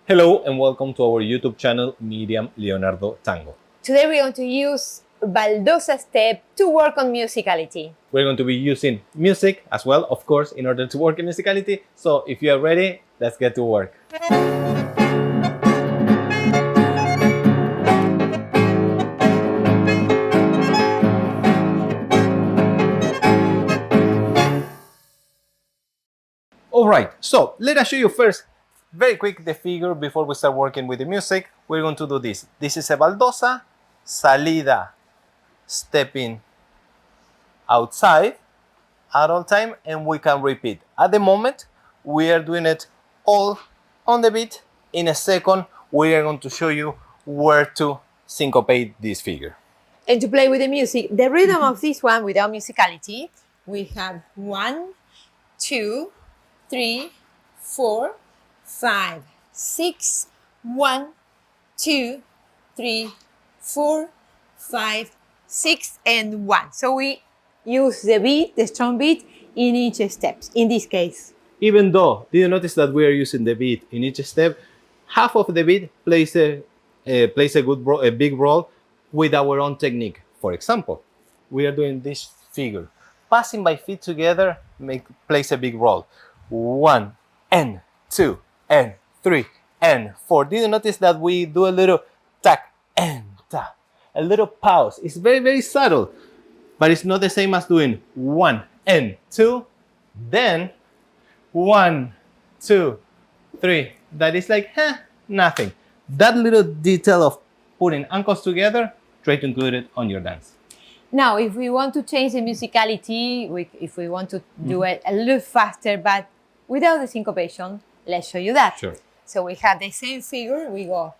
Hello and welcome to our YouTube channel, Miriam, Leonardo, Tango. Today we're going to use baldosa step to work on musicality. We're going to be using music as well, of course, in order to work in musicality. So if you are ready, let's get to work. All right, so let us show you first, very quick, the figure before we start working with the music. We're going to do this. This is a baldosa, salida, stepping outside at all time, and we can repeat. At the moment, we are doing it all on the beat. In a second, we are going to show you where to syncopate this figure. And to play with the music, the rhythm of this one without musicality, we have 1, 2, 3, 4, 5, 6, 1, 2, 3, 4, 5, 6, and 1. So we use the beat, the strong beat, in each step, in this case. Even though, did you notice that we are using the beat in each step? Half of the beat plays a big role with our own technique. For example, we are doing this figure. Passing by feet together plays a big role. 1 and 2 and 3 and 4. Did you notice that we do a little tack and tap, a little pause? It's very, very subtle, but it's not the same as doing 1 and 2, then 1, 2, 3. That is like, nothing. That little detail of putting ankles together, try to include it on your dance. Now, if we want to change the musicality, if we want to do it a little faster, but without the syncopation, let's show you that. Sure. So we have the same figure. We go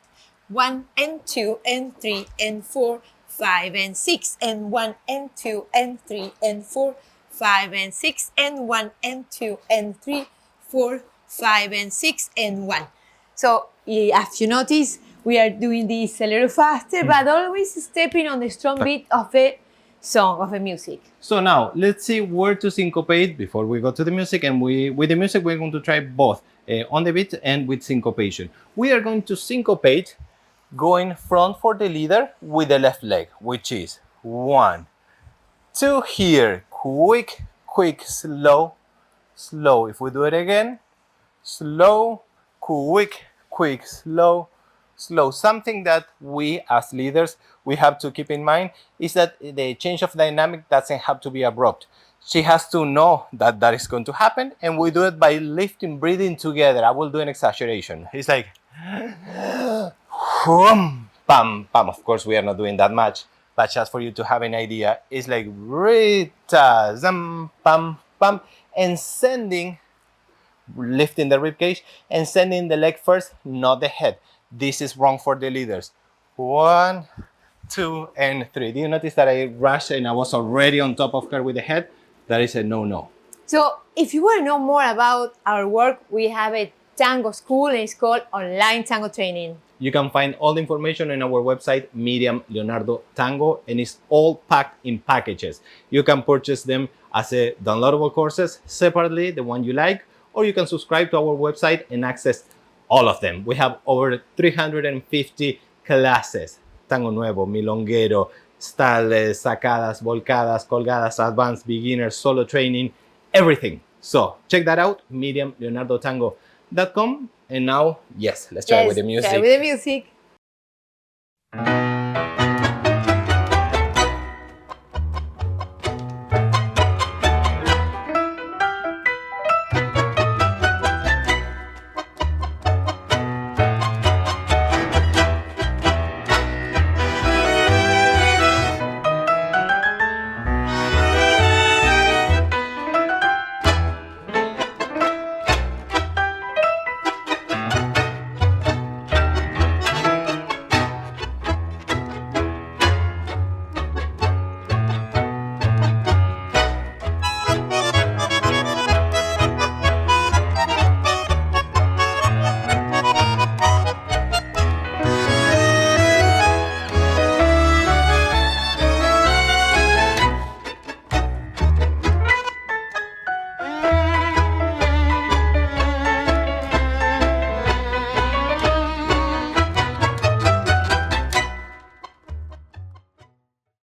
1 and 2 and 3 and 4, 5 and 6, and 1 and 2 and 3 and 4, 5 and 6, and 1 and 2 and 3, 4, 5 and 6 and 1. So as you notice, we are doing this a little faster, but always stepping on the strong beat of the song, of the music. So now let's see where to syncopate before we go to the music. And with the music, we're going to try both on the beat and with syncopation. We are going to syncopate going front for the leader with the left leg, which is 1, 2 here, quick, quick, slow, slow. If we do it again, slow, quick, quick, slow, slow. Something that we as leaders, we have to keep in mind is that the change of dynamic doesn't have to be abrupt. She has to know that that is going to happen, and we do it by lifting, breathing together. I will do an exaggeration. It's like pam, pam, pam. Of course, we are not doing that much, but just for you to have an idea, it's like Rita, zam, pam, pam, and lifting the rib cage and sending the leg first, not the head. This is wrong for the leaders. 1, 2, and 3. Do you notice that I rushed and I was already on top of her with the head? That is a no-no. So if you want to know more about our work, we have a tango school, and it's called Online Tango Training. You can find all the information on our website, Miriam, Leonardo, Tango, and it's all packed in packages. You can purchase them as a downloadable courses separately, the one you like, or you can subscribe to our website and access all of them. We have over 350 classes. Tango Nuevo, Milonguero, Stales, Sacadas, Volcadas, Colgadas, Advanced, Beginner, Solo Training, everything. So check that out, MiriamLeonardoTango.com. And now, yes, let's try with the music. Try with the music.